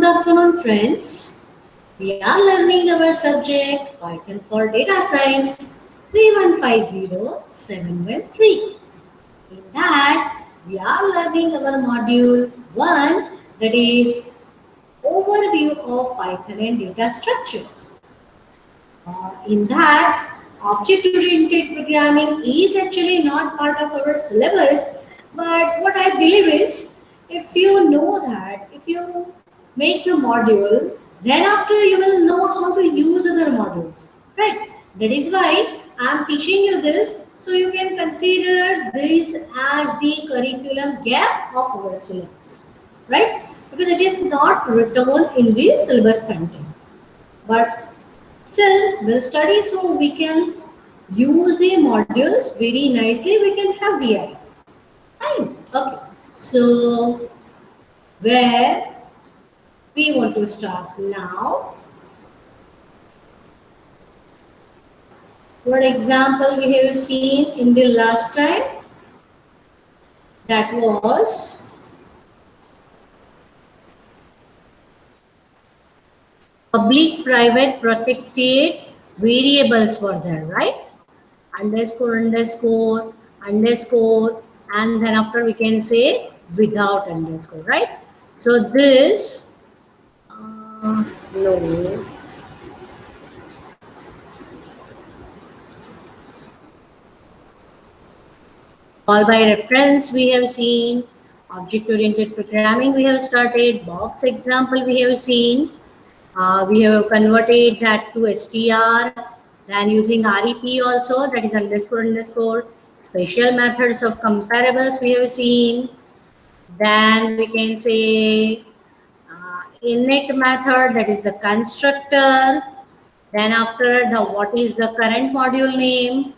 Good afternoon, friends. We are learning our subject Python for Data Science 3150713. In that, we are learning our module 1, that is Overview of Python and Data Structure. In that, object-oriented programming is actually not part of our syllabus, but what I believe is, if you know that, if you make the module, then after you will know how to use other modules, right? That is why I am teaching you this, so you can consider this as the curriculum gap of our syllabus, right? Because it is not written in the syllabus content, but still, we'll study so we can use the modules very nicely. We can have the idea. Fine. Okay. So, where we want to start now? What example we have seen in the last time? That was public, private, protected variables were there, right? Underscore, underscore, underscore, and then after we can say without underscore, right? So this, no. Call by reference we have seen, object-oriented programming we have started, box example we have seen, we have converted that to str, then using rep also, that is underscore underscore, special methods of comparables we have seen, then we can say init method, that is the constructor, then after the what is the current module name,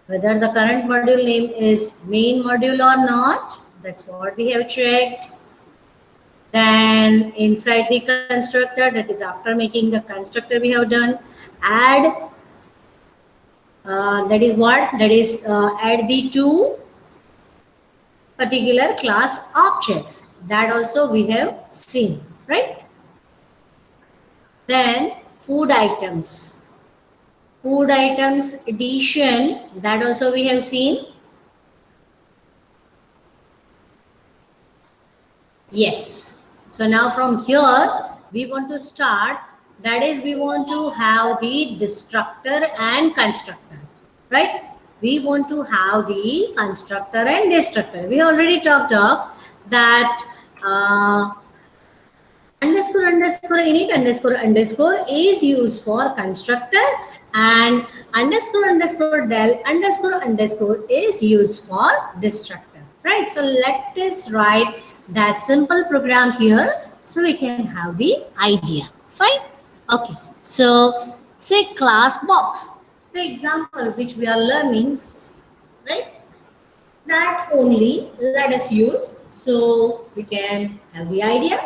whether the current module name is main module or not, that's what we have checked. Then inside the constructor, that is after making the constructor we have done, add, that is what? That is add the two particular class objects. That also we have seen, right? Then food items. Food items addition, that also we have seen. Yes. So now from here, we want to start, that is we want to have the destructor and constructor, right? We want to have the constructor and destructor. We already talked of that underscore underscore init underscore underscore is used for constructor, and underscore underscore del underscore underscore is used for destructor, right? So let us write that simple program here so we can have the idea. Fine. Okay. So say class box, the example which we are learning, right? That only let us use so we can have the idea.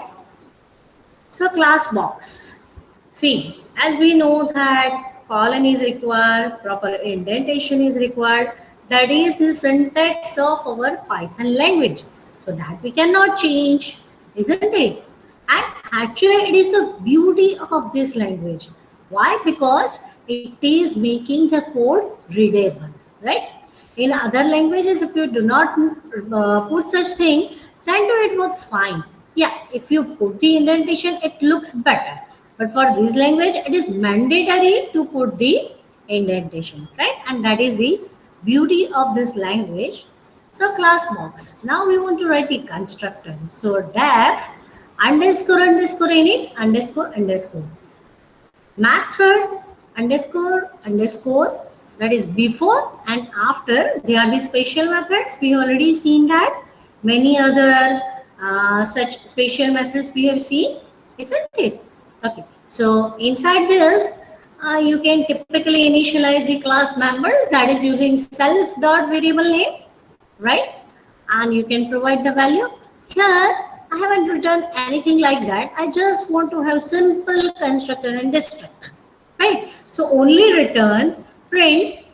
So class box. See, as we know that colon is required, proper indentation is required. That is the syntax of our Python language. So that we cannot change, isn't it? And actually it is the beauty of this language. Why? Because it is making the code readable, right? In other languages, if you do not put such thing, then it works fine. Yeah, if you put the indentation, it looks better. But for this language, it is mandatory to put the indentation, right? And that is the beauty of this language. So class box. Now we want to write the constructor. So def underscore underscore init underscore underscore. Method underscore underscore, that is before and after. They are the special methods. We already seen that. Many other such special methods we have seen, isn't it? Okay. So inside this, you can typically initialize the class members, that is using self dot variable name, right? And you can provide the value. Here, I haven't written anything like that. I just want to have simple constructor and destructor, right? So only return print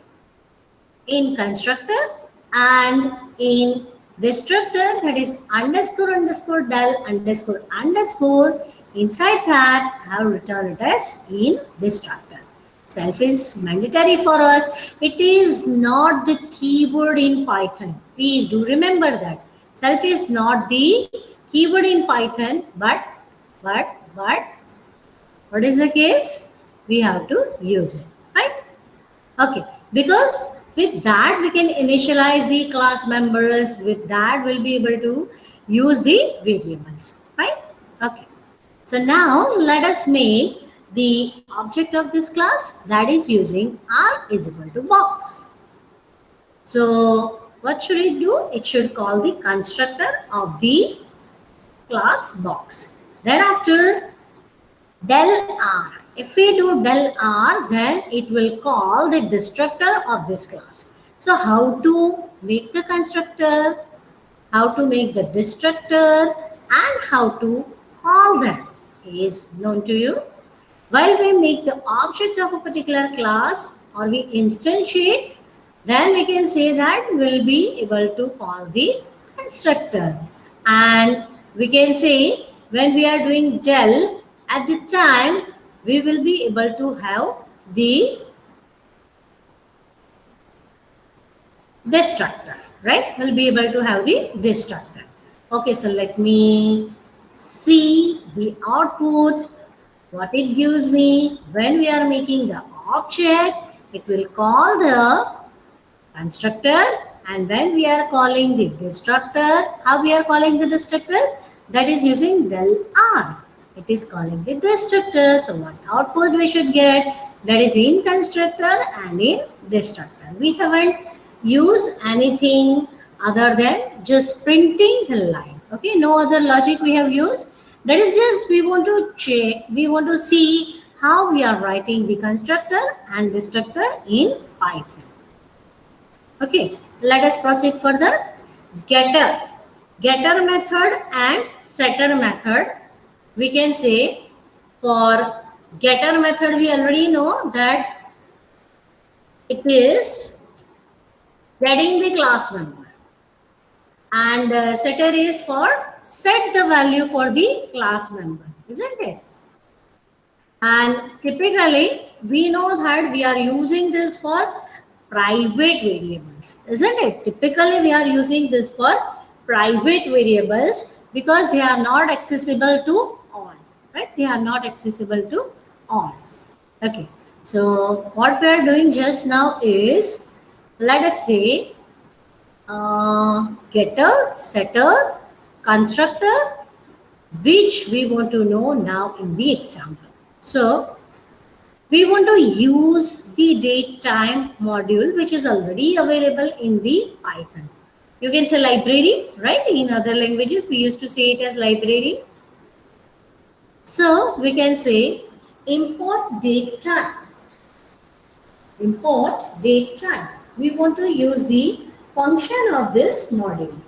in constructor and in destructor, that is underscore underscore del underscore underscore. inside that I have written it as in destructor. Self is mandatory for us. It is not the keyword in Python. Please do remember that. Self is not the keyword in Python, but what is the case? We have to use it, right? Okay, because with that we can initialize the class members. With that we'll be able to use the variables, right? Okay. So now let us make the object of this class, that is using r is equal to box. So what should it do? It should call the constructor of the class box. Thereafter del r. If we do del r, then it will call the destructor of this class. So how to make the constructor, how to make the destructor, and how to call them is known to you. While we make the object of a particular class or we instantiate, then we can say that we'll be able to call the constructor. And we can say when we are doing del, at the time we will be able to have the destructor, right? We'll be able to have the destructor. Okay, so let me see the output, what it gives me. When we are making the object, it will call the constructor, and when we are calling the destructor, how we are calling the destructor? That is using del r. It is calling the destructor. So what output we should get? That is in constructor and in destructor. We haven't used anything other than just printing the line. Okay, no other logic we have used. That is just we want to check, we want to see how we are writing the constructor and destructor in Python. Okay, let us proceed further. Getter method and setter method. We can say for getter method we already know that it is getting the class member, and setter is for set the value for the class member, isn't it? And typically we know that we are using this for private variables, isn't it? Typically we are using this for private variables because they are not accessible to all, right? They are not accessible to all. Okay, so what we are doing just now is, let us say getter, setter, constructor, which we want to know now in the example. So we want to use the date time module which is already available in the Python. You can say library, right? In other languages we used to say it as library. So we can say import date time. Import date time. We want to use the function of this module.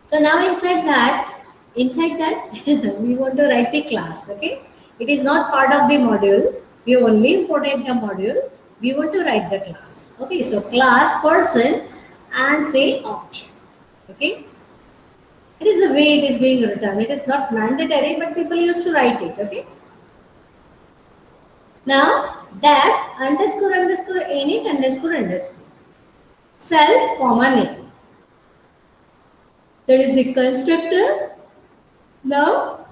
So now inside that we want to write the class. Okay, it is not part of the module. We only imported the module. We want to write the class. Okay, so class person and say object. Okay, it is the way it is being written. It is not mandatory, but people used to write it. Okay. Now def underscore underscore init underscore underscore self comma name. That is the constructor. Now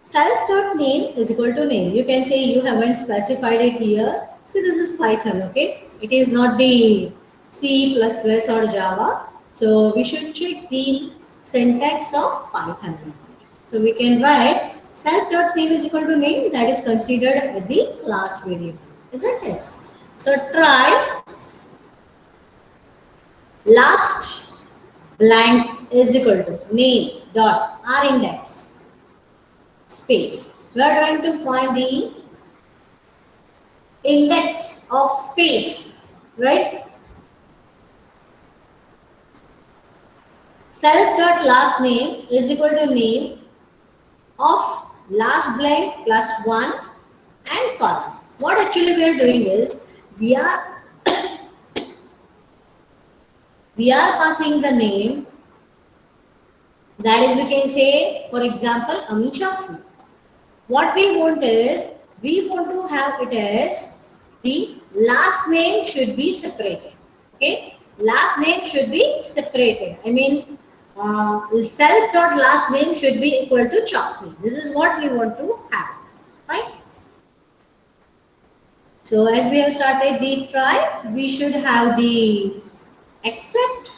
self.name is equal to name. You can say you haven't specified it here. So this is Python, okay? It is not the C++ or Java. So we should check the syntax of Python. So we can write self.name is equal to name, that is considered as the class variable, isn't it? So try last blank is equal to name dot r index space. We are trying to find the index of space, right? Self dot last name is equal to name of last blank plus 1 and column. What actually we are doing is we are passing the name That is, we can say, for example, Ami Choksi. What we want is, we want to have it as the last name should be separated. Okay, last name should be separated. I mean, self dot last name should be equal to Choksi. This is what we want to have. Right? So as we have started the try, we should have the except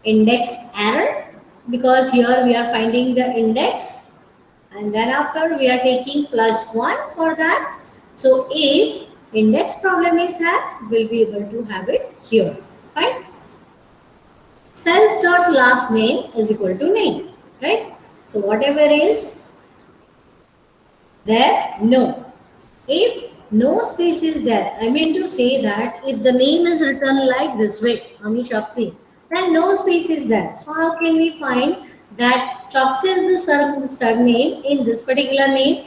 index error, because here we are finding the index, and then after we are taking +1 for that. So if index problem is there, we'll be able to have it here. Right? Self dot last name is equal to name. Right? So whatever is there, no. If no space is there, I mean to say that if the name is written like this way, Ami Choksi, then no space is there. So how can we find that Choksi is the surname in this particular name?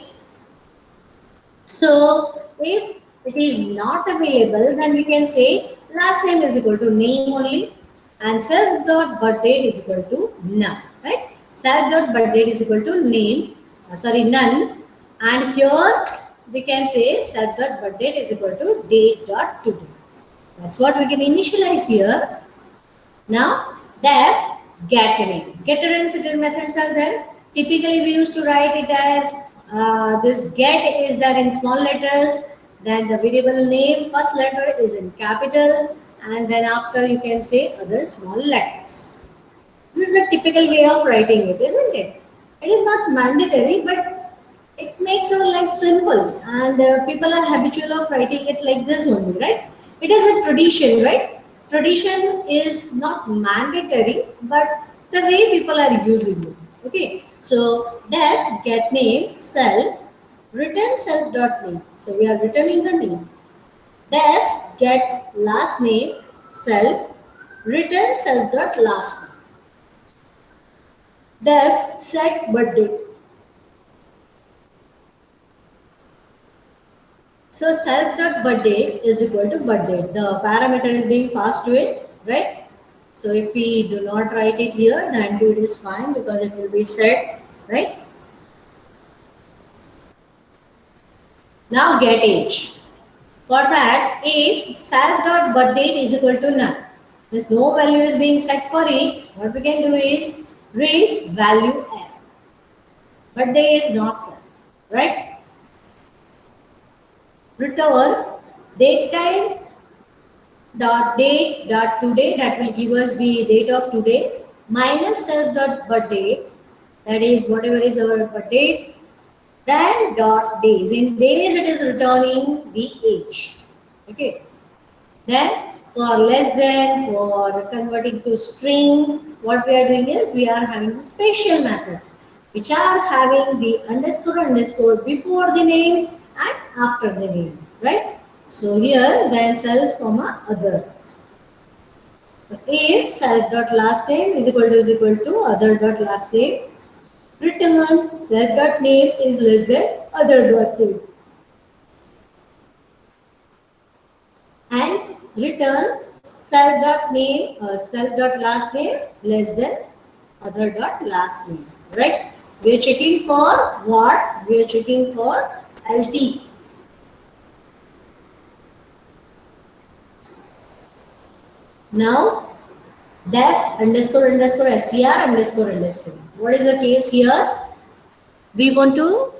So if it is not available, then we can say last name is equal to name only, and self dot birth date is equal to none. Right? Self dot birth date is equal to name, none, and here we can say self dot birth date is equal to date dot today. That's what we can initialize here. Now def get name. Getter and setter methods are there. Typically we used to write it as this get is there in small letters, then the variable name first letter is in capital, and then after you can say other small letters. This is a typical way of writing it, isn't it? It is not mandatory, but it makes our life simple, and people are habitual of writing it like this only, right? It is a tradition, right? Tradition is not mandatory, but the way people are using it. Okay, so def get name self return self dot name. So we are returning the name. Def get last name self return self dot last name. Def set birthday. So self dot birthday is equal to birthday. The parameter is being passed to it, right? So if we do not write it here, then it is fine because it will be set, right? Now get age. For that, if self dot birth date is equal to none, there's no value is being set for it, what we can do is raise value n. Birthday is not set, right? Return date time dot date dot today, that will give us the date of today, minus self dot birth date, that is whatever is our birth date, then dot days. In days it is returning the age. Okay. Then for less than, for converting to string, what we are doing is we are having the special methods which are having the underscore before the name and after the name, right? So here then self comma other. If self dot last name is equal to other dot last name, return self dot name is less than other dot name, and return self dot name self dot last name less than other dot last name, right? We are checking for what? We are checking for LT. Now def underscore str__. What is the case here? We want to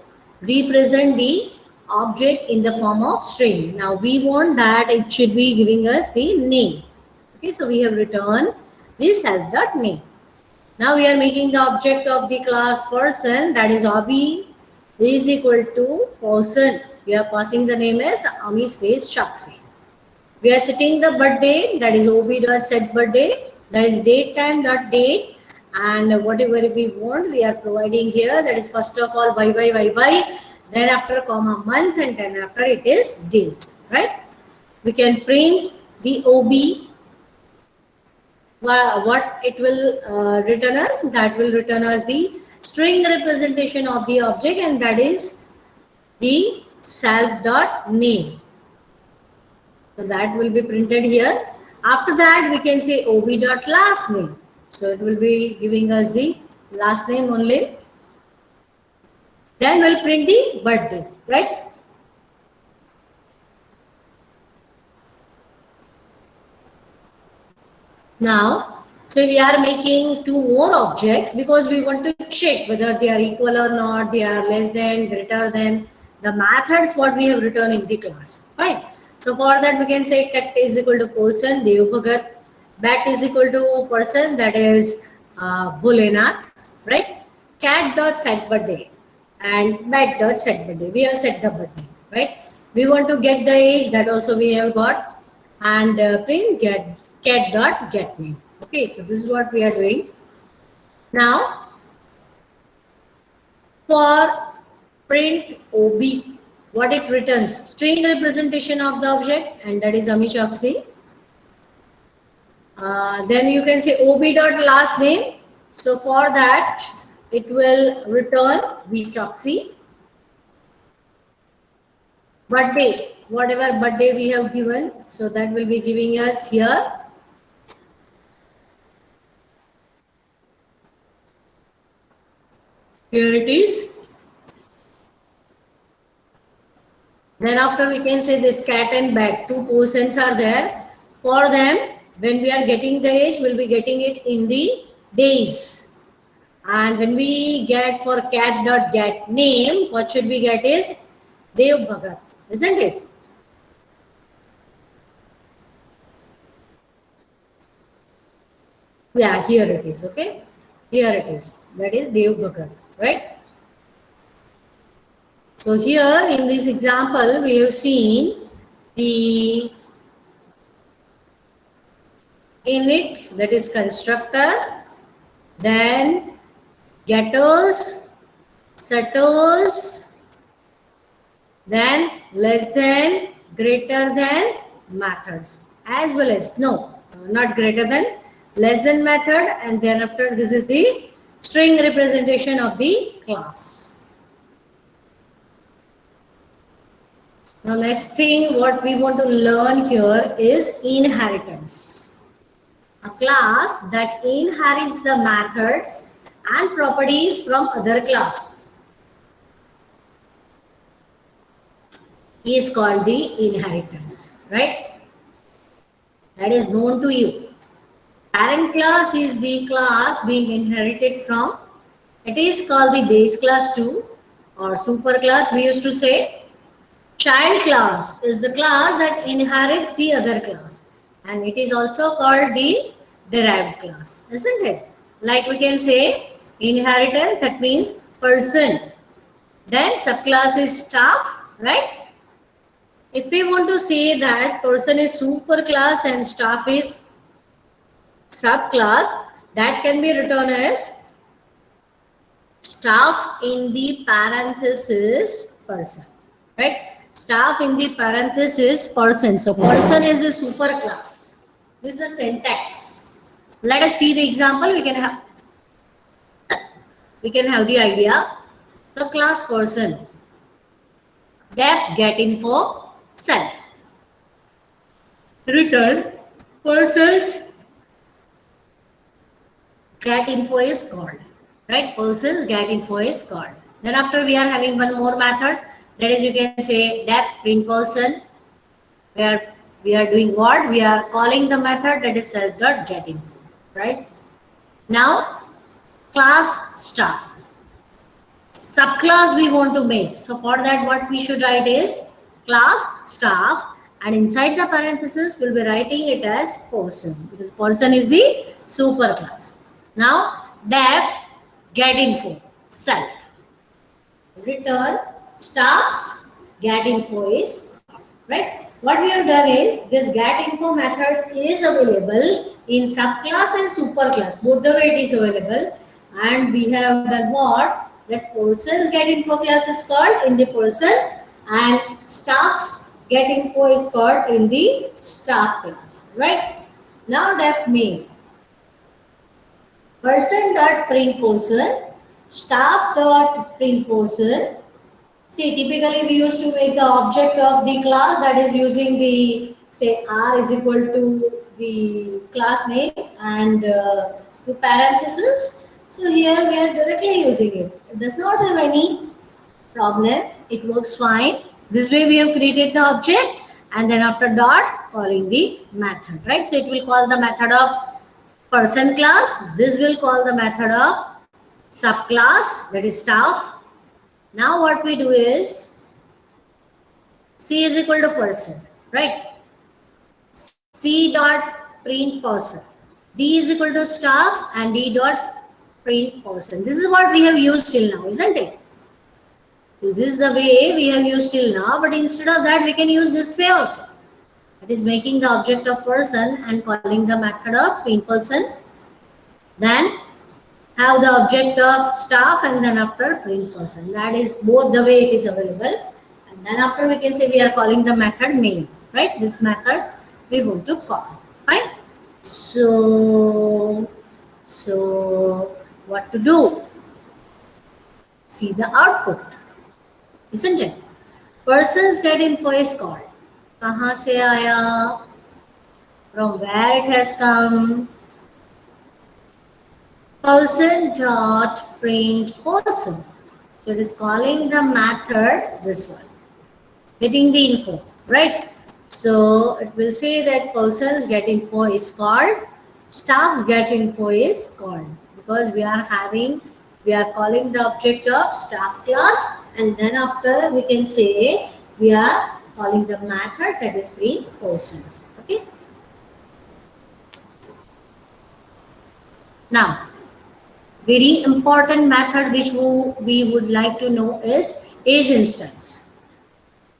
represent the object in the form of string. Now we want that it should be giving us the name. Okay, so we have returned this self.name. Now we are making the object of the class person, that is Abi is equal to person. We are passing the name as Ami space Choksi. We are setting the birthday, that is ob.setBirthday, that is date time dot date, and whatever we want we are providing here, that is first of all y, then after comma month, and then after it is date, right? We can print the ob. What it will return us? That will return us the string representation of the object, and that is the self.name. So that will be printed here. After that, we can say ob.last name. So it will be giving us the last name only. Then we'll print the birthday, right? Now, so we are making two more objects because we want to check whether they are equal or not, they are less than, greater than, the methods what we have written in the class. Fine. So for that we can say cat is equal to person, Dev Bhagat, bat is equal to person, that is Bholenath, right? Cat dot set birthday and bat dot set birthday. We have set the birthday, right? We want to get the age, that also we have got, and print get cat dot get name. Okay, so this is what we are doing. Now for print OB, what it returns, string representation of the object, and that is Amichakshi. Then you can say OB dot last name. So for that it will return Vichakshi. Birthday, whatever birthday we have given, so that will be giving us here. Here it is. Then after we can say this cat and bat, two persons are there. For them, when we are getting the age, we'll be getting it in the days. And when we get for cat dot get name, what should we get is Dev Bhagat, isn't it? Yeah, here it is, okay? Here it is. That is Dev Bhagat, right? So here in this example, we have seen the init, that is constructor, then getters, setters, then less than, greater than methods, as well as, no, not greater than, less than method, and then after this is the string representation of the class. Now next thing what we want to learn here is inheritance. A class that inherits the methods and properties from other class is called the inheritance, right? That is known to you. Parent class is the class being inherited from. It is called the base class 2 or super class we used to say. Child class is the class that inherits the other class, and it is also called the derived class, isn't it? Like we can say inheritance, that means person. Then subclass is staff, right? If we want to say that person is super class and staff is subclass, that can be written as staff in the parenthesis person, right? Staff in the parenthesis person. So person is the super class. This is the syntax. Let us see the example. We can have the idea. The class person. Def get info self. Return persons get info is called. Right? Persons get info is called. Then after we are having one more method. That is, you can say def print person, where we are doing what? We are calling the method that is self.getInfo, right? Now, class staff. Subclass we want to make. So for that, what we should write is class staff, and inside the parenthesis, we'll be writing it as person, because person is the super class. Now, def getInfo self. Return staffs get info is, right? What we have done is this get info method is available in subclass and superclass, both the way it is available, and we have done what? That persons get info class is called in the person, and staffs get info is called in the staff class, right? Now def main person dot print person, staff dot print person. See, typically we used to make the object of the class, that is using the, say, R is equal to the class name, and to parenthesis. So here we are directly using it. It does not have any problem. It works fine. This way we have created the object and then after dot calling the method, right? So it will call the method of person class. This will call the method of subclass, that is staff. Now what we do is C is equal to person, right? C dot print person. D is equal to staff and D dot print person. This is what we have used till now, isn't it? This is the way we have used till now, but instead of that, we can use this way also. That is making the object of person and calling the method of print person. Then have the object of staff and then after print person. That is both the way it is available. And then after we can say we are calling the method main, right? This method we want to call, right? So what to do? See the output, isn't it? Persons get info is called. Kahan se aaya? From where it has come? Person dot print person. So it is calling the method this one, getting the info, right? So it will say that persons get info is called, staffs get info is called, because we are calling the object of staff class, and then after we can say we are calling the method that is print person. Okay. Now, very important method which we would like to know is age instance.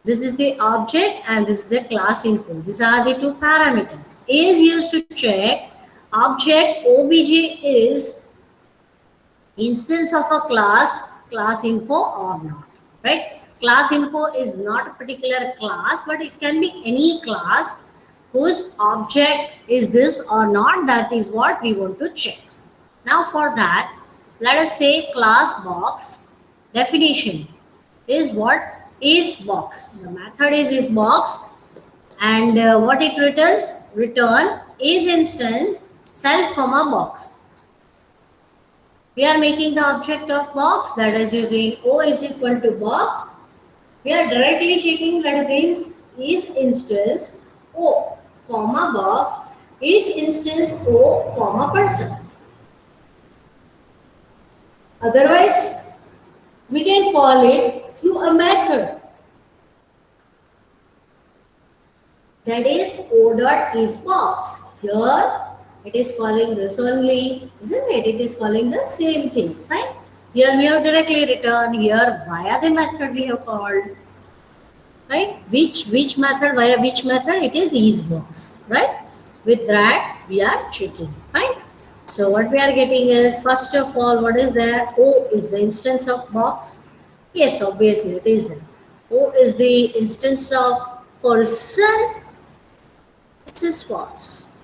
This is the object and this is the class info. These are the two parameters. A is used to check object obj is instance of a class info or not, right? Class info is not a particular class, but it can be any class whose object is this or not. That is what we want to check. Now for that, let us say class box definition is what? Is box. The method is box, and what it returns? Return is instance self comma box. We are making the object of box, that is using O is equal to box. We are directly checking that is instance O comma box is instance O comma person. Otherwise, we can call it through a method. That is O dot is box. Here it is calling this only, isn't it? It is calling the same thing, right? Here we have directly returned, here via the method we have called, right? Which method, via which method? It is box, right? With that we are checking, right? So what we are getting is, first of all, what is there? O is the instance of box. Yes, obviously it is there. O is the instance of person. It is false.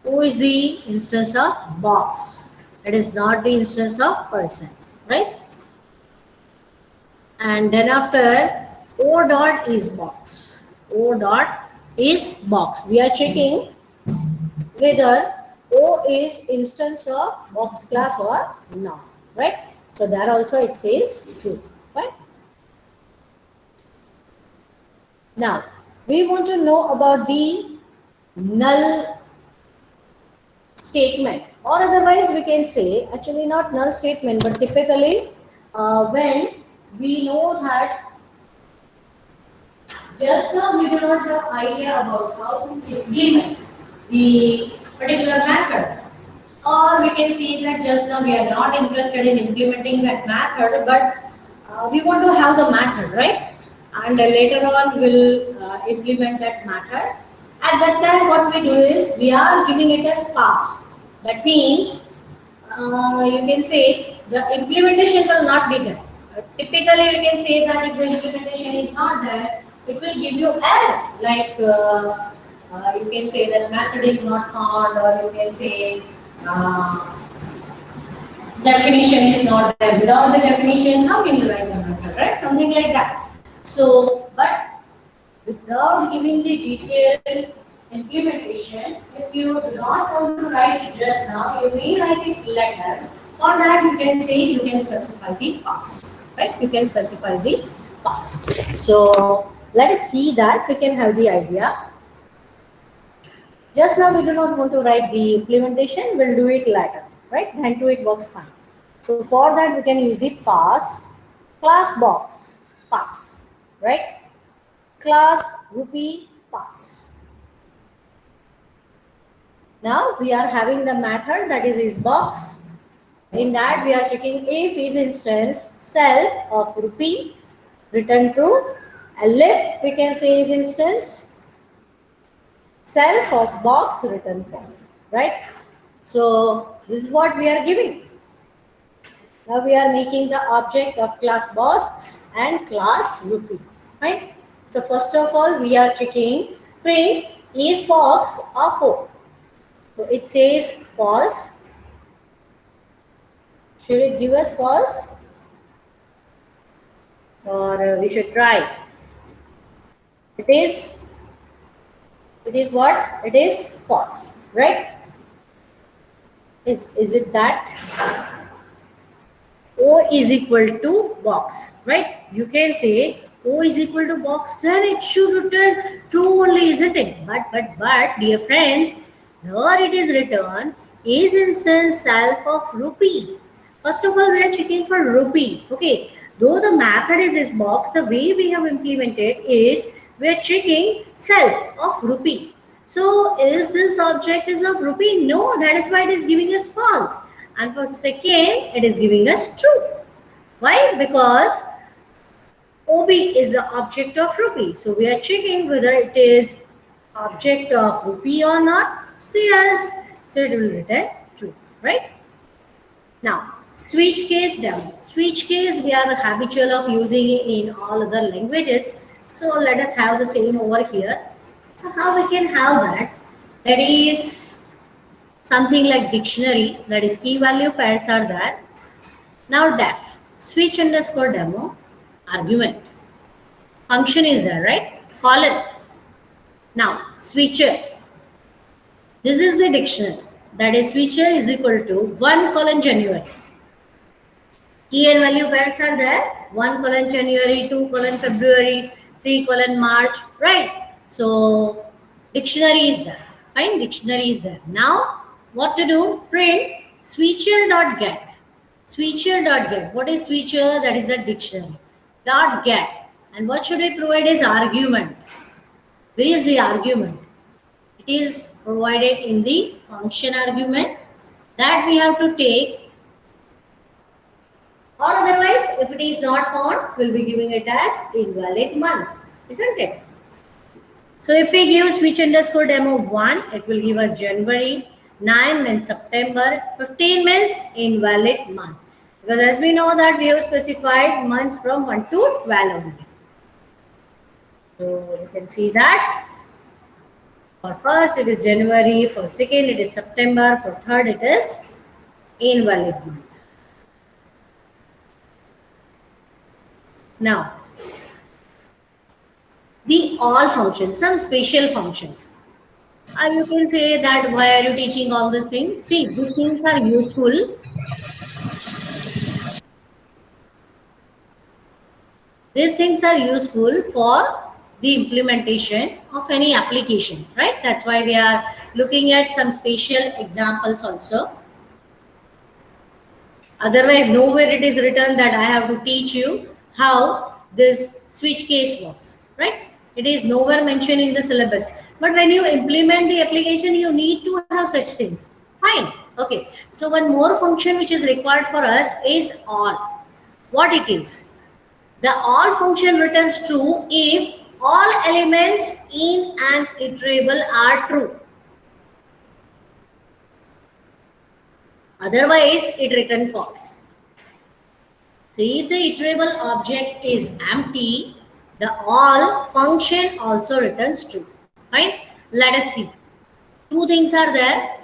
O is the instance of box. It is not the instance of person, right? And then after O dot is box. O dot is box. We are checking whether O is instance of box class or not, right? So there also it says true, right? Now we want to know about the null statement, or otherwise we can say, actually not null statement, but typically when we know that just now we do not have idea about how to implement the particular method, or we can see that just now we are not interested in implementing that method, but we want to have the method, right? And later on we'll implement that method. At that time what we do is we are giving it as pass. That means you can say the implementation will not be there. Typically we can say that if the implementation is not there, it will give you error, like you can say that method is not found, or you can say definition is not there. Without the definition, how can you write the method, right? Something like that. So, but without giving the detailed implementation, if you do not want to write it just now, you may write it later. For that, you can say, you can specify the pass, right? You can specify the pass. So let us see that we can have the idea. Just now we do not want to write the implementation, we'll do it later, right? Then to it works fine. So for that we can use the pass, class box, pass, right? Class rupee pass. Now we are having the method that is box. In that we are checking if is instance self of rupee, return true, and if we can say is instance self of box, return false, right? So this is what we are giving. Now we are making the object of class box and class rupee, right? So first of all we are checking print is box or 4. So it says false. Should it give us false? Or we should try. It is what? It is false, right? Is it that? O is equal to box, right? You can say O is equal to box, then it should return true only, isn't it? But, dear friends, here it is written is instance self of rupee. First of all, we are checking for rupee. Okay, though the method is this box, the way we have implemented is we are checking self of rupee. So, is this object is of rupee? No, that is why it is giving us false. And for second, it is giving us true. Why? Because OB is the object of rupee. So we are checking whether it is object of rupee or not. See else. So it will return true, right? Now, switch case demo. Switch case we are habitual of using in all other languages. So let us have the same over here. So how we can have that? That is something like dictionary, that is key value pairs are there. Now def, switch underscore demo, argument. Function is there, right? Colon. Now switcher. This is the dictionary. That is switcher is equal to 1 colon January. Key and value pairs are there. 1 colon January, 2 colon February, 3 colon March, right? So dictionary is there. Fine, dictionary is there. Now what to do? Print switcher.get. Switcher.get. What is switcher? That is the dictionary. .get. And what should we provide as argument? Where is the argument? It is provided in the function argument that we have to take. Or otherwise, if it is not found, we'll be giving it as invalid month. Isn't it? So if we give switch underscore demo 1, it will give us January. 9 means September, 15 means invalid month. Because as we know that we have specified months from 1 to 12 only. So you can see that. For first it is January, for second it is September, for third it is invalid month. Now, the all functions, some special functions. You can say that why are you teaching all these things? See, these things are useful. These things are useful for the implementation of any applications, right? That's why we are looking at some special examples also. Otherwise, nowhere it is written that I have to teach you how this switch case works, right? It is nowhere mentioned in the syllabus. But when you implement the application, you need to have such things. Fine. Okay. So one more function which is required for us is all. What it is? The all function returns true if all elements in an iterable are true. Otherwise, it returns false. So if the iterable object is empty, the all function also returns true. Right? Let us see. Two things are there.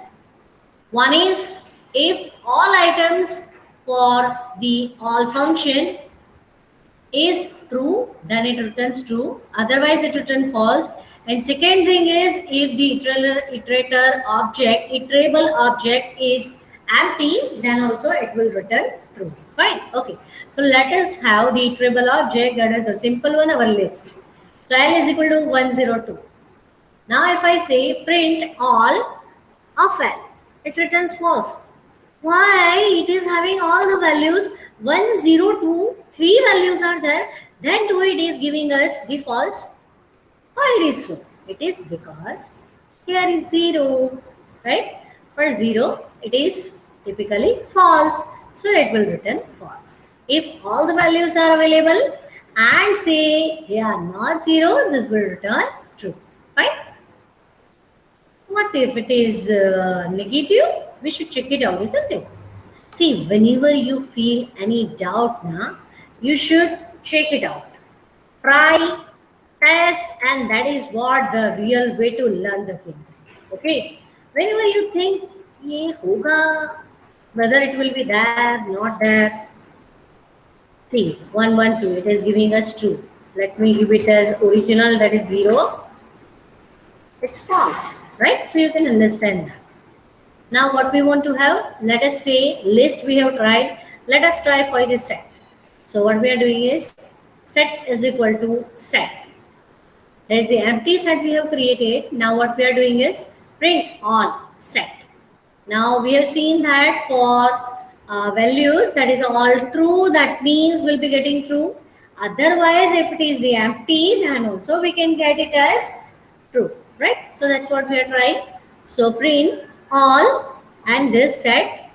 One is if all items for the all function is true, then it returns true. Otherwise, it returns false. And second thing is, if the iterable object is empty, then also it will return true. Fine. Okay. So let us have the iterable object. That is a simple one, our list. So L is equal to 102. Now if I say print all of L, it returns false. Why? It is having all the values 1, 0, 2, 3 values are there. Then 2 it is giving us the false. Why it is so? It is because here is 0, right? For 0, it is typically false. So it will return false. If all the values are available and say they are not 0, this will return true. Fine. What if it is negative? We should check it out, isn't it? See, whenever you feel any doubt now, you should check it out. Try, test, and that is what the real way to learn the things. Okay? Whenever you think, ye hoga, whether it will be there, not there. See, 1, 1, 2, it is giving us true. Let me give it as original, that is 0. It's false, right? So you can understand that. Now what we want to have, let us say list we have tried. Let us try for this set. So what we are doing is set is equal to set. There is the empty set we have created. Now what we are doing is print all set. Now we have seen that for values that is all true, that means we'll be getting true. Otherwise, if it is the empty, then also we can get it as true, right? So that's what we are trying. So print all and this set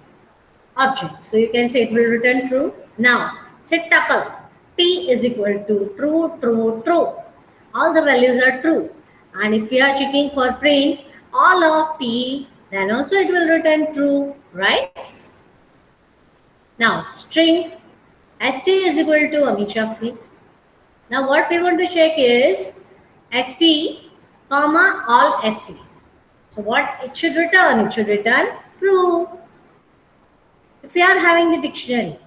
object. So you can say it will return true. Now set tuple t is equal to true, true, true. All the values are true. And if we are checking for print all of t, then also it will return true, right? Now string st is equal to Amichakshi. Now what we want to check is st comma all sc. So what it should return? It should return true. If we are having the dictionary,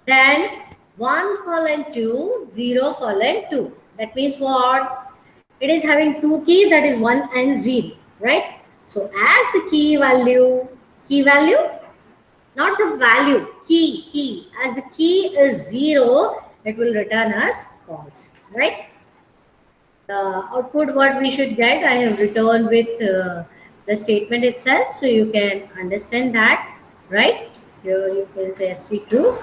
then 1 colon 2, 0 colon 2. That means what? It is having two keys, that is 1 and 0, right? So as the key value, not the value, key. As the key is 0, it will return as false, right? The output what we should get, I have returned with the statement itself, so you can understand that, right? Here you can say st true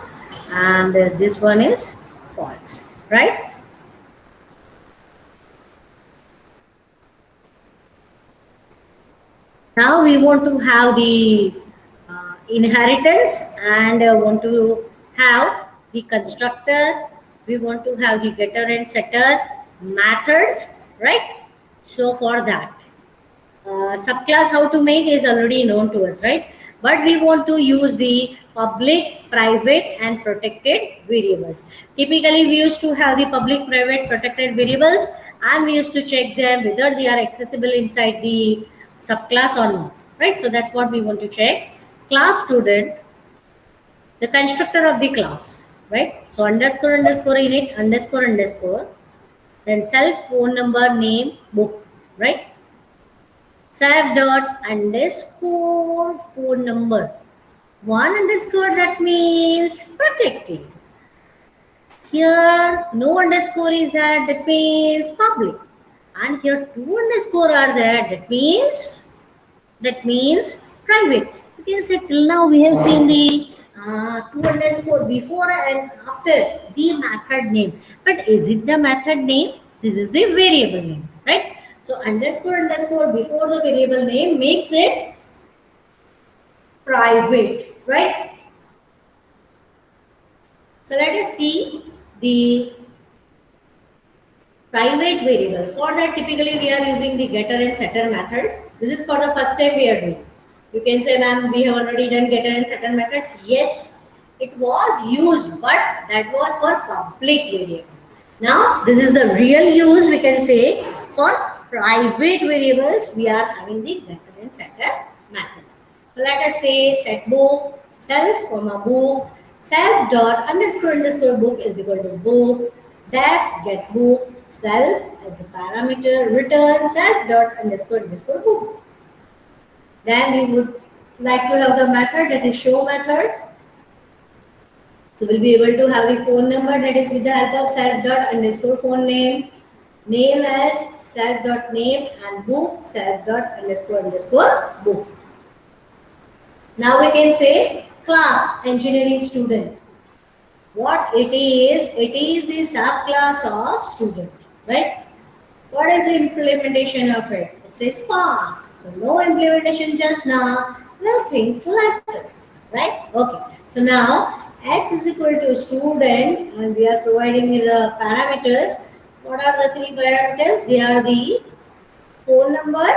and this one is false, right? Now we want to have the inheritance and want to have the constructor. We want to have the getter and setter methods, right? So for that, subclass how to make is already known to us, right? But we want to use the public, private and protected variables. Typically we used to have the public, private, protected variables and we used to check them whether they are accessible inside the subclass or not, right? So that's what we want to check. Class student, the constructor of the class, right? So underscore underscore init underscore underscore, then self, phone number, name, book, right? Self dot underscore phone number, 1 underscore, that means protected. Here no underscore is there, that means public. And here 2 underscore are there, that means private. You can say till now we have seen the 2 underscore before and after the method name. But is it the method name? This is the variable name, right? So underscore underscore before the variable name makes it private, right? So let us see the private variable. For that, typically we are using the getter and setter methods. This is for the first time we are doing. You can say, ma'am, we have already done getter and setter methods. Yes, it was used, but that was for public variable. Now, this is the real use, we can say, for private variables. We are having the getter and setter methods. So let us say set book, self comma book, self dot underscore underscore book is equal to book, def get book, self as a parameter, return self dot underscore underscore book. Then we would like to have the method, that is show method. So we'll be able to have the phone number, that is with the help of self dot underscore phone name as self dot name, and book self dot underscore underscore book. Now we can say class engineering student. What it is the subclass of student, right? What is the implementation of it? It says pass. So no implementation just now. We'll think later, right? Okay. So now S is equal to student, and we are providing the parameters. What are the three parameters? They are the phone number,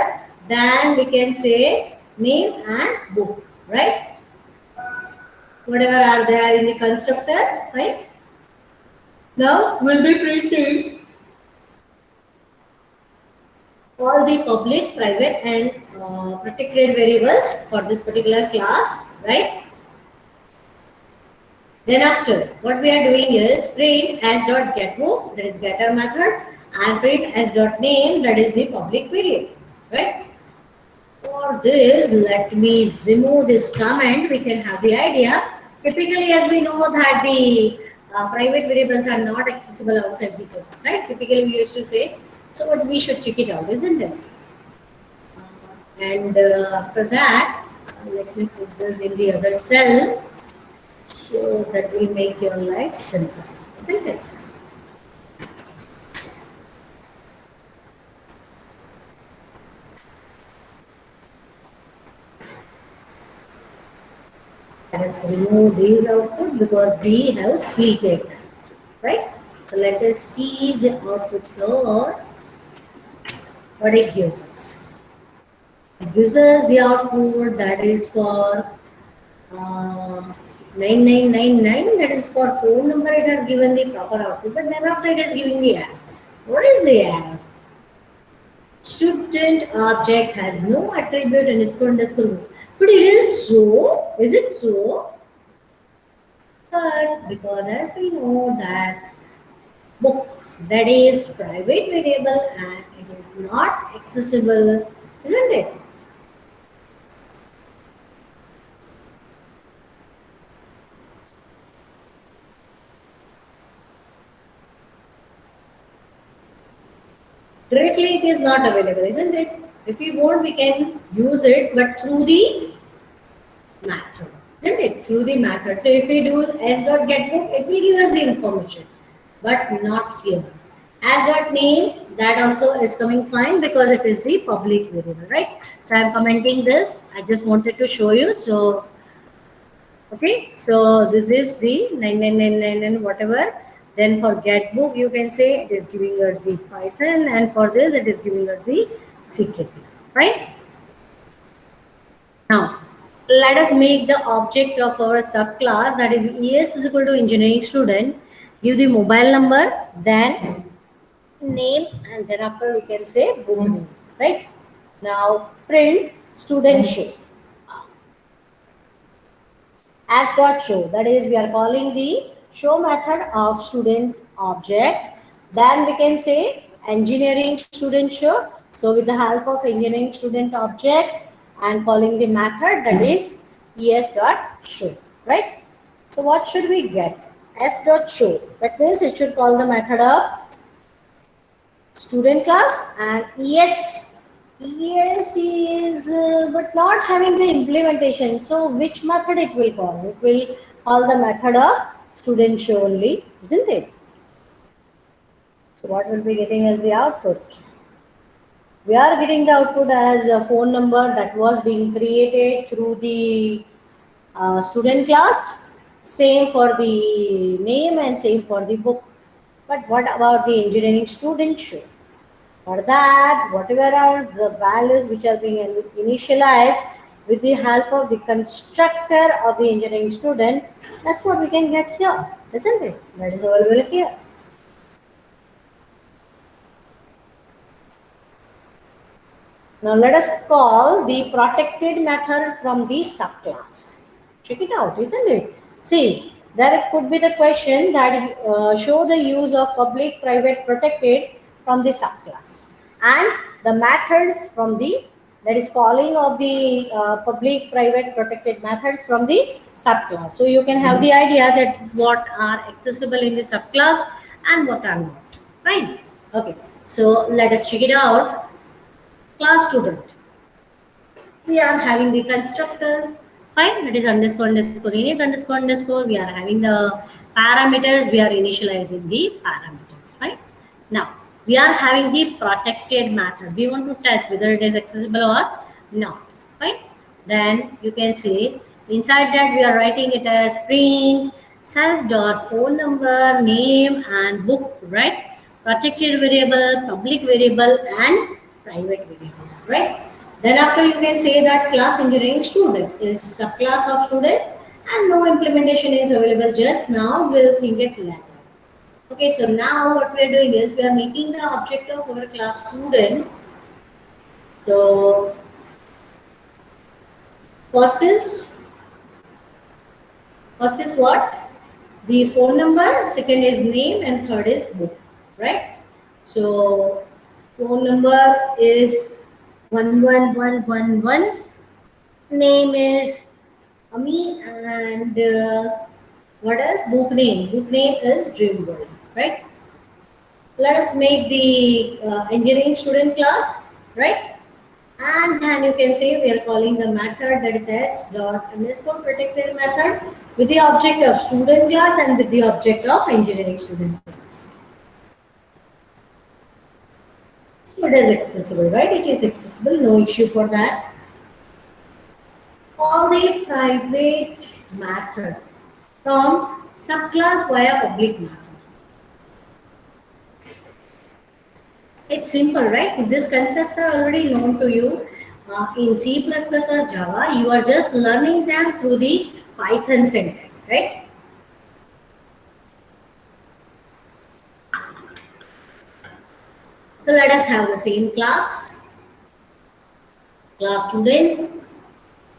then we can say name and book, right? Whatever are there in the constructor, right? Now we'll be printing all the public, private, and protected variables for this particular class, right? Then after, what we are doing is print as dot get book, that is getter method, and print as dot name, that is the public variable, right? For this, let me remove this comment. We can have the idea. Typically, as we know that the private variables are not accessible outside the class, right? Typically, we used to say, so what we should check it out, isn't it? And after that, let me put this in the other cell, so that will make your life simple, isn't it? Let us remove these output because we have split it, right? So let us see the output here, what it gives us. It gives us the output that is for 9999, that is for phone number. It has given the proper output, but then after it is giving the error. What is the error? Student object has no attribute underscore underscore. But it is so. Is it so? But because as we know that book, that is private variable and it is not accessible, isn't it? Directly it is not available, isn't it? If we want, we can use it, but through the method, isn't it? Through the method. So if we do s.getBook, it will give us the information, but not here. As.name, that also is coming fine because it is the public variable, right? So I'm commenting this. I just wanted to show you. So, okay. So this is the 9999 and whatever. Then for getBook, you can say it is giving us the Python, and for this, it is giving us the CKP, right? Now, let us make the object of our subclass, that is ES is equal to engineering student, give the mobile number, then name, and then after we can say book name, right? Now print student show as dot show, that is we are calling the show method of student object. Then we can say engineering student show. So with the help of engineering student object and calling the method, that is es dot show, right? So what should we get? S dot show. That means it should call the method of student class, and es is but not having the implementation. So which method it will call? It will call the method of student show only, isn't it? So what will be getting as the output? We are getting the output as a phone number that was being created through the student class. Same for the name and same for the book. But what about the engineering student show? For that, whatever are the values which are being initialized with the help of the constructor of the engineering student, that's what we can get here, isn't it? That is available here. Now let us call the protected method from the subclass. Check it out, isn't it? See, there it could be the question that show the use of public, private, protected from the subclass, and the methods from the, that is calling of the public, private, protected methods from the subclass. So you can have the idea that what are accessible in the subclass and what are not. Fine. Okay. So let us check it out. Class student. We are having the constructor. Fine. That is underscore underscore init underscore underscore. We are having the parameters. We are initializing the parameters. Fine. Now we are having the protected method. We want to test whether it is accessible or not. Right? Then you can say inside that we are writing it as print self dot phone number, name, and book. Right? Protected variable, public variable, and private variable. Right? Then after you can say that class engineering student is subclass of student, and no implementation is available just now. We'll think it later. Okay, so now what we are doing is we are making the object of our class student. So first is what? The phone number, second is name, and third is book, right? So phone number is 11111. Name is Ami, and what else? Book name. Book name is Dream World, right? Let us make the engineering student class, right? And then you can say we are calling the method that is s dot underscore protected method with the object of student class and with the object of engineering student class. So it is accessible, right? It is accessible, no issue for that. Call the private method from subclass via public method. It's simple, right? These concepts are already known to you in C++ or Java. You are just learning them through the Python syntax, right? So let us have the same class. Class student.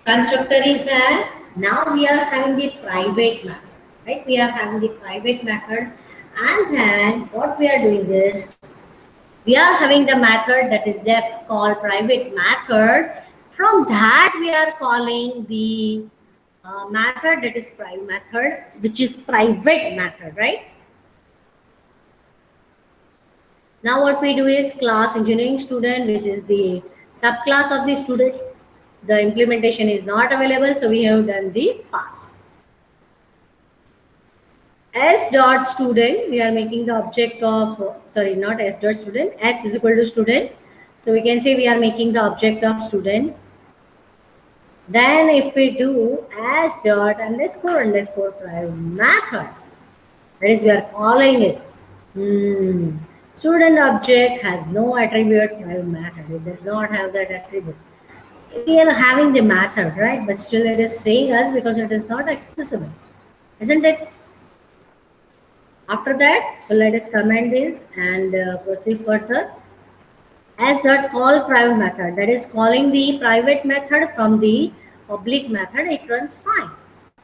Constructor is there. Now we are having the private method, right? We are having the private method, and then what we are doing is we are having the method that is def called private method. From that we are calling the method that is private method, which is private method, right? Now what we do is class engineering student, which is the subclass of the student. The implementation is not available, so we have done the pass. S dot student, we are making the object of, sorry, not S dot student, S is equal to student. So we can say we are making the object of student. Then if we do S dot underscore underscore private method, that is we are calling it. Student object has no attribute private method. It does not have that attribute. We are having the method, right? But still it is saying us because it is not accessible, isn't it? After that, so let us comment this and proceed further. S dot call private method, that is calling the private method from the public method, it runs fine.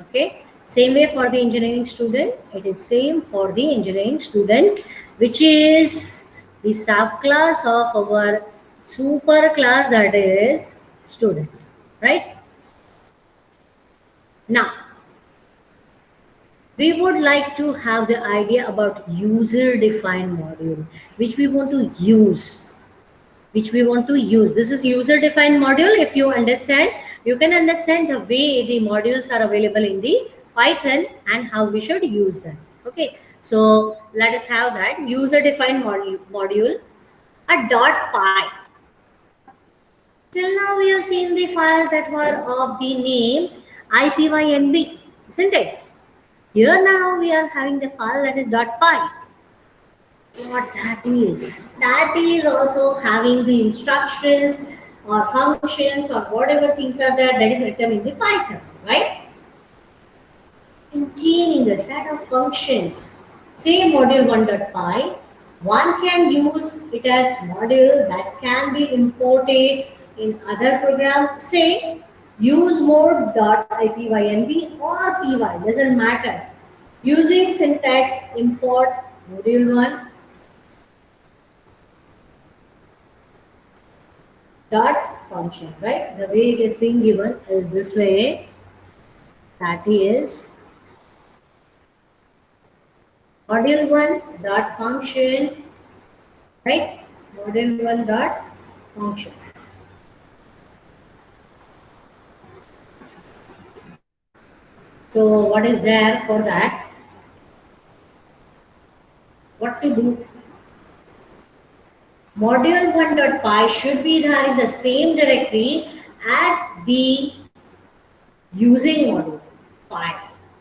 Okay. Same way for the engineering student, it is same for the engineering student, which is the subclass of our super class, that is student, right? Now we would like to have the idea about user defined module, which we want to use. This is user defined module. If you understand, you can understand the way the modules are available in the Python and how we should use them. Okay, so let us have that user defined module, a .py. Till now we have seen the files that were of the name ipynb, isn't it? Here now we are having the file that is .py. What that is? That is also having the instructions or functions or whatever things are there that is written in the Python, right? Containing a set of functions. Say module 1.py, one can use it as module that can be imported in other programs. Say use mode.ipynb or py, doesn't matter. Using syntax import module 1 dot function, right? The way it is being given is this way. That is module 1 dot function, right? Module 1 dot function. So what is there for that? What to do? Module1.py should be there in the same directory as the using module py,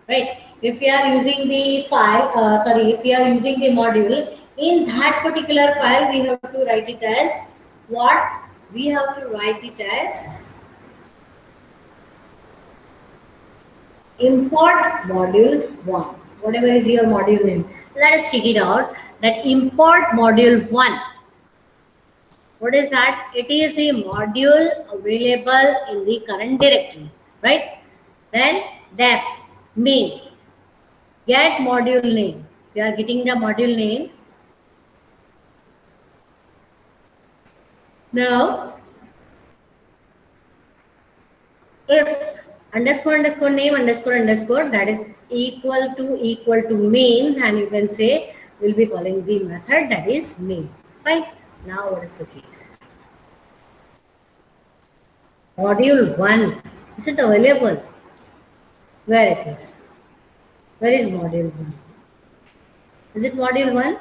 right? If we are using the file, if we are using the module, in that particular file, we have to write it as what? We have to write it as import module 1. Whatever is your module name. Let us check it out. That import module 1. What is that? It is the module available in the current directory, right? Then def main get module name. We are getting the module name. Now, if underscore name underscore that is equal to main, and you can say we'll be calling the method that is main. Fine. Now, what is the case? Module 1, is it available? Where it is? Where is module 1? Is it module 1?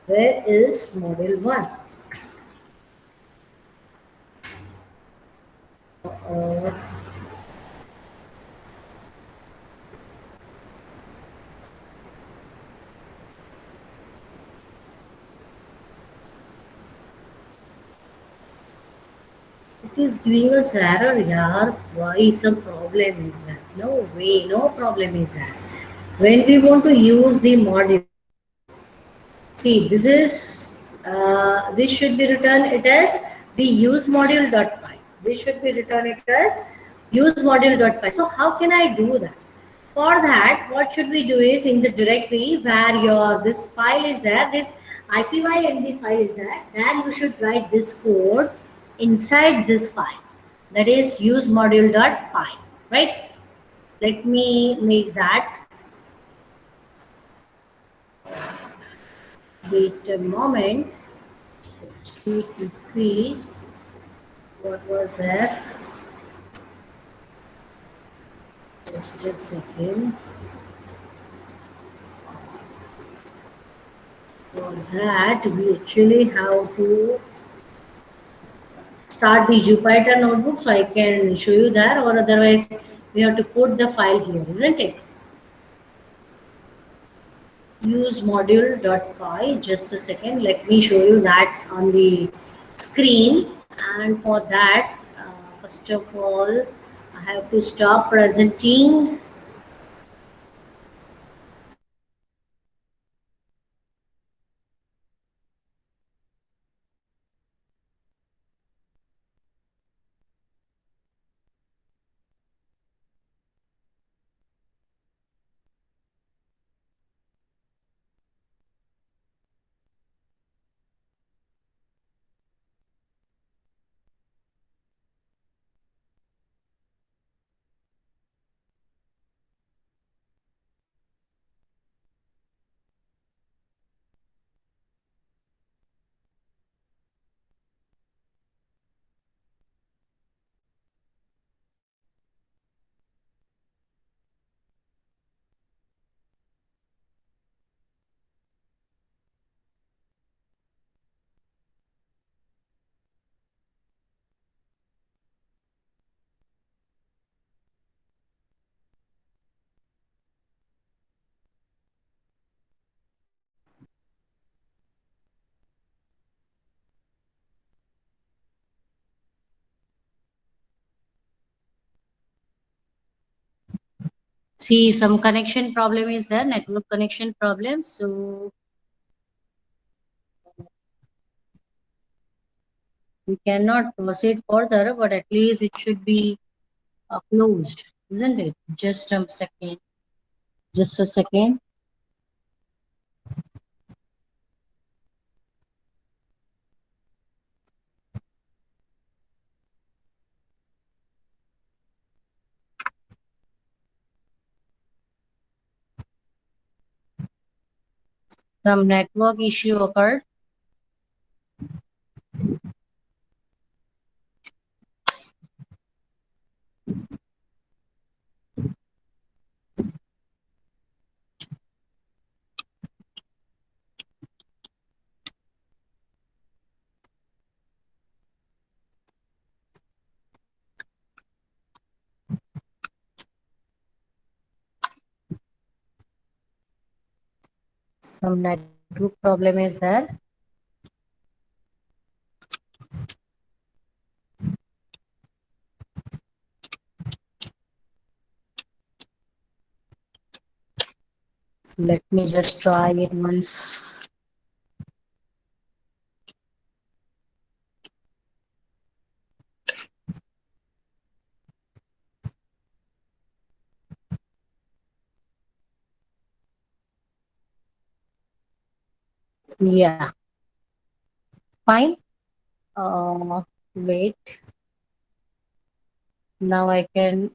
Where is module 1? Uh, it is giving us error, yaar. Why some problem is that? No way, no problem is that. When we want to use the module, see, this should be written it as the use module.py. This should be written it as use module.py. So how can I do that? For that, what should we do is in the directory where your this file is there, this ipynb file is there, then you should write this code inside this file. That is use module.py, right? Let me make that. Wait a moment. HTTP, what was that? Just a second. For that, we actually have to start the Jupyter notebook, so I can show you there, or otherwise we have to put the file here, isn't it? Use module.py. Just a second, let me show you that on the screen. And for that, first of all, I have to stop presenting. See, some connection problem is there, network connection problem. So we cannot proceed further, but at least it should be closed, isn't it? Just a second. Just a second. Some network issue occurred. Some network problem is there. So let me just try it once. Yeah, fine. Wait. Now I can.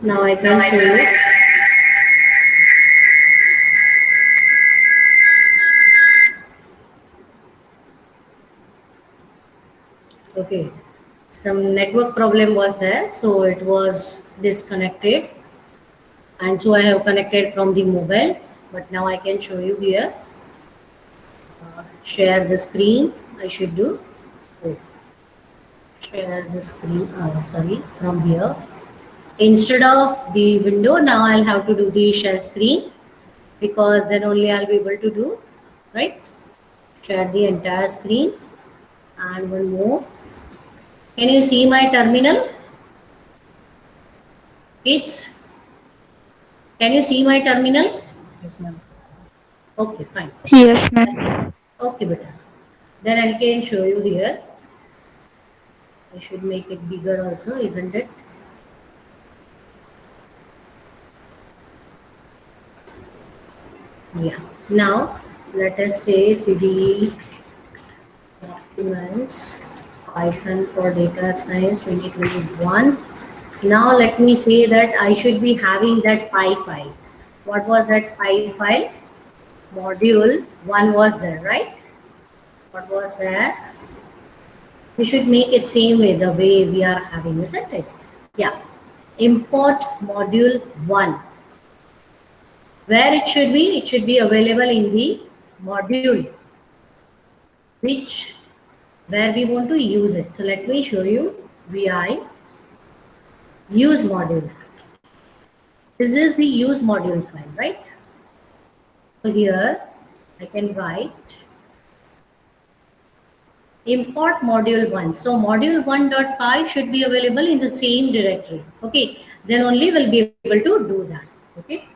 Now I can show you. Okay, some network problem was there, so it was disconnected, and so I have connected from the mobile. But now I can show you here. Share the screen. I should do. Oh, share the screen. Sorry, from here. Instead of the window, now I'll have to do the share screen, because then only I'll be able to do, right? Share the entire screen. And one more. Can you see my terminal? Kids, can you see my terminal? Yes, ma'am. Okay, fine. Yes, ma'am. Okay, beta. Then I can show you here. I should make it bigger also, isn't it? Yeah. Now, let us say cd documents Python for data science 2021. Now let me say that I should be having that py file. What was that py file? Module 1 was there, right? What was that? We should make it same way, the way we are having, isn't it? Yeah. Import module 1. Where it should be available in the module which where we want to use it. So let me show you vi use module. This is the use module file, right? So here I can write import module 1. So module 1.py should be available in the same directory. Okay, then only we'll be able to do that. Okay,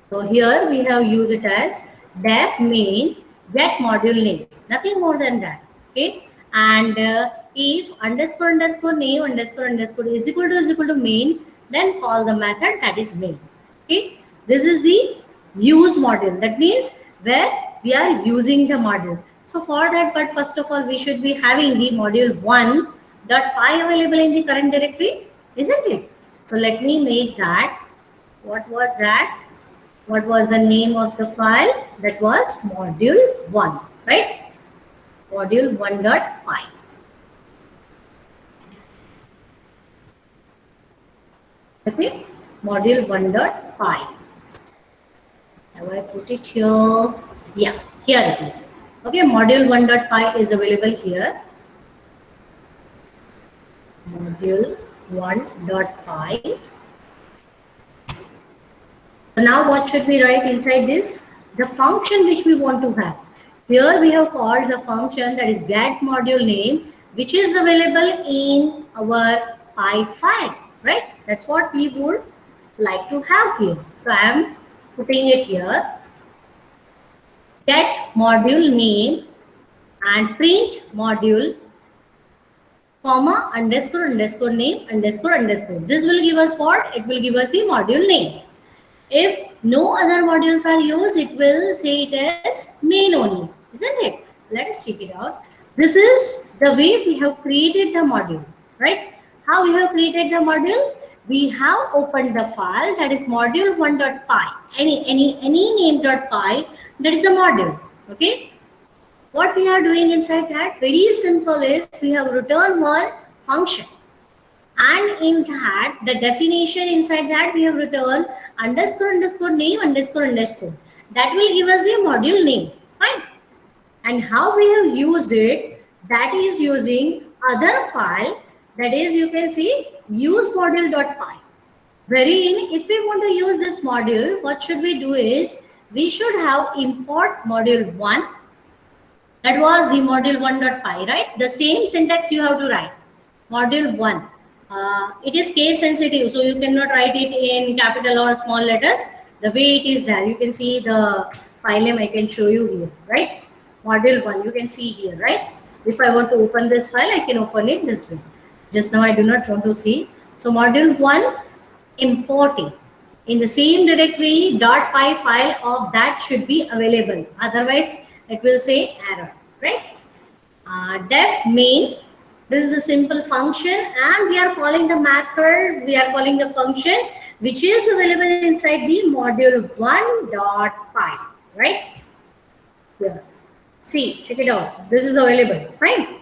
so here we have used it as def main get module name, nothing more than that. Okay, and if underscore underscore name underscore underscore is equal to main, then call the method that is main. Okay, this is the use module. That means where we are using the module. So for that, but first of all, we should be having the module 1.py available in the current directory, isn't it? So let me make that. What was that? What was the name of the file? That was module 1, right? Module 1.py. Okay, module 1.py. Have I put it here? Yeah, here it is. Okay, module 1.py is available here. Module 1.py. So now what should we write inside this? The function which we want to have. Here we have called the function that is get module name, which is available in our py file, right? That's what we would like to have here. So I am putting it here. Get module name and print module comma underscore underscore name underscore underscore. This will give us what? It will give us the module name. If no other modules are used, it will say it as main only, isn't it? Let us check it out. This is the way we have created the module, right? How we have created the module? we have opened the file that is module1.py. Any name.py, that is a module. Okay. What we are doing inside that, very simple, is we have returned one function, and in that the definition inside that we have returned underscore underscore name underscore underscore. That will give us a module name. Fine. And how we have used it, that is using other file, that is, you can see use module.py. Wherein if we want to use this module, what should we do is we should have import module 1. That was the module1.py, right? The same syntax you have to write. Module 1. It is case sensitive, so you cannot write it in capital or small letters. The way it is there, you can see the file name I can show you here, right? Module 1, you can see here, right? If I want to open this file, I can open it this way. Just now I do not want to see. So module 1, importing. In the same directory, .py file of that should be available. Otherwise, it will say error, right? Def main. This is a simple function, and we are calling the method, we are calling the function which is available inside the module1.py, right? Here. See, check it out. This is available, fine.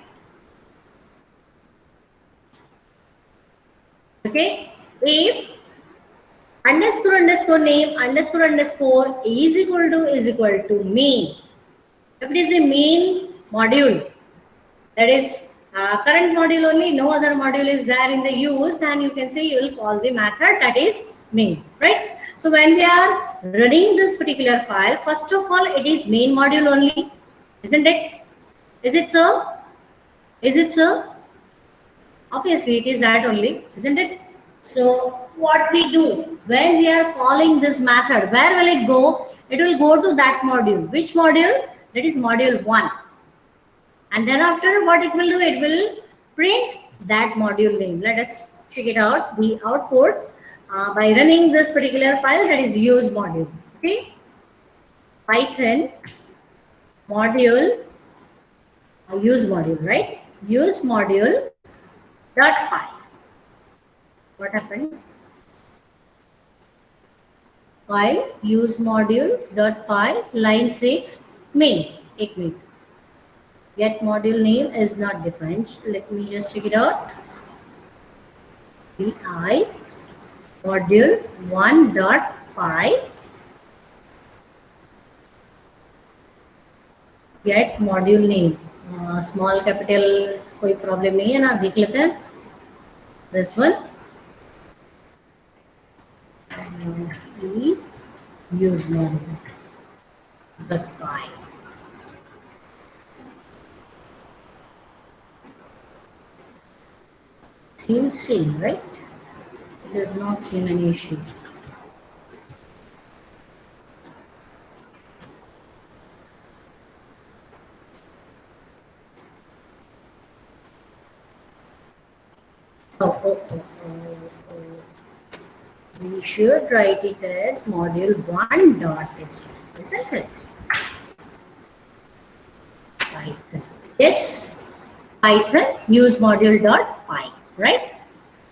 Okay. If underscore underscore name underscore underscore is equal to main. If it is a main module, that is current module only, no other module is there in the use, then you can say you will call the method that is main, right? So when we are running this particular file, first of all, it is main module only, isn't it? Is it so? Is it so? Obviously, it is that only, isn't it? So what we do when we are calling this method, where will it go? It will go to that module. Which module? That is module 1. And then after, what it will do? It will print that module name. Let us check it out. The output by running this particular file, that is use module. Okay. Python module, use module, right? Use module dot py. What happened? File use module dot py, line 6, main. 8 minute. Get module name is not defined. Let me just check it out. PI module 1.py. Get module name. Small capital कोई problem नहीं है ना, देख लेते हैं. This one. Use module dot py. Seems same, right? It does not seem any issue. We should write it as module 1.txt, isn't it? Python. Yes, Python use module.py, right?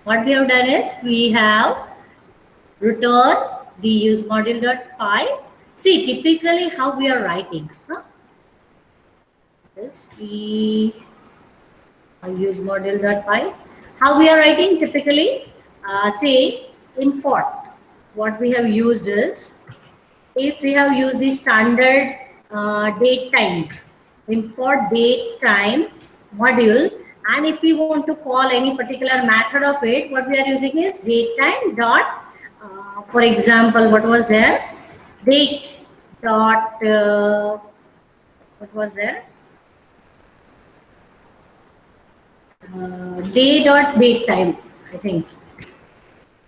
What we have done is we have returned the use module.py. See, typically how we are writing. Huh? This we use module.py. How we are writing typically? Say import. What we have used is, if we have used the standard date time, import date time module, and if we want to call any particular method of it, what we are using is date time dot, for example, what was there? Date dot, what was there? Day dot date time, I think.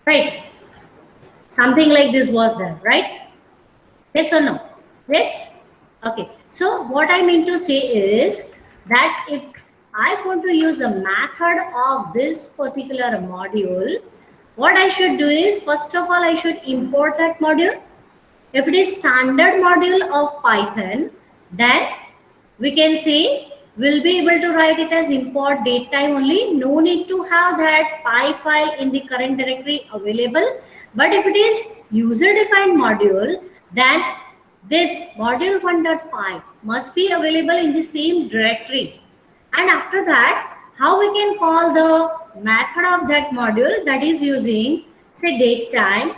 Right? Something like this was there, right? Yes or no? Yes? Okay. So what I mean to say is that if I want to use a method of this particular module, what I should do is, first of all, I should import that module. If it is standard module of Python, then we can say we'll be able to write it as import datetime only. No need to have that py file in the current directory available. But if it is user defined module, then this module1.py must be available in the same directory. And after that, how we can call the method of that module, that is using say datetime,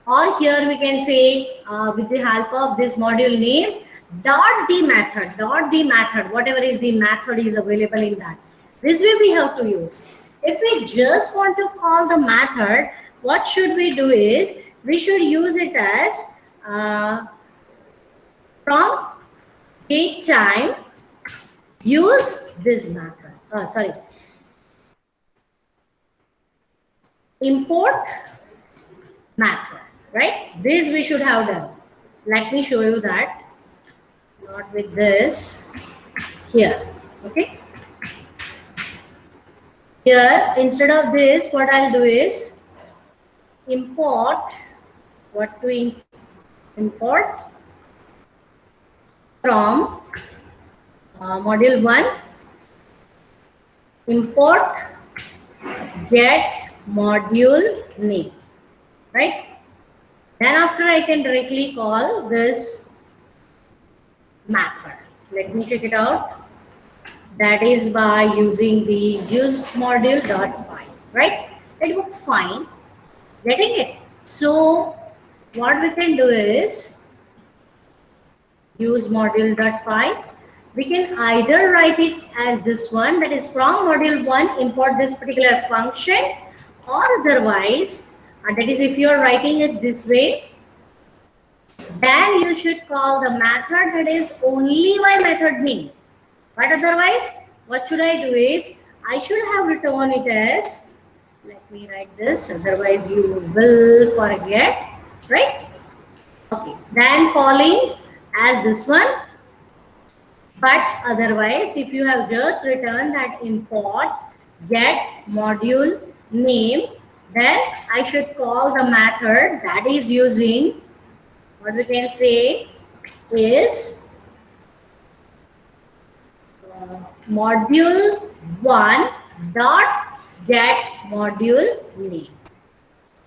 or here we can say with the help of this module name dot the method, whatever is the method is available in that. This way we have to use. If we just want to call the method, what should we do is we should use it as from datetime use this method. Import method, right? This we should have done. Let me show you that. Not with this. Here, okay? Here, instead of this, what I'll do is import. What to import? From module 1, import get module name, right? Then after I can directly call this method. Let me check it out. That is by using the use module.py, right? It works fine. Getting it? So what we can do is use module.py. We can either write it as this one, that is from module 1 import this particular function, or otherwise, that is if you are writing it this way, then you should call the method that is only my method name. But otherwise, what should I do is I should have written it as, let me write this, otherwise you will forget, right? Okay, then calling as this one. But otherwise, if you have just written that import get module name, then I should call the method that is using, what we can say is module 1 dot get module name.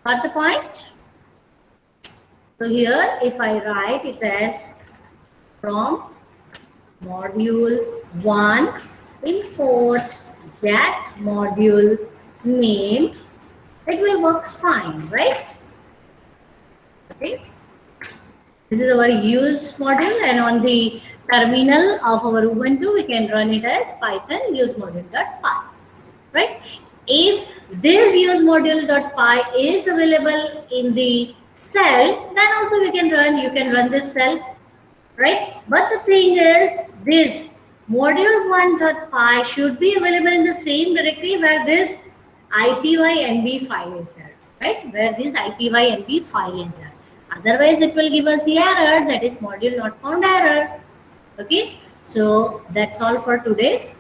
Got the point? So here, if I write it as from module 1 import get module name, it will works fine, right? Okay. This is our use module, and on the terminal of our Ubuntu, we can run it as Python use module.py, right? If this use module.py is available in the cell, then also you can run this cell, right? But the thing is, this module1.py should be available in the same directory where this ipynb file is there, right? Where this ipynb file is there. Otherwise, it will give us the error, that is module not found error. Okay, so that's all for today.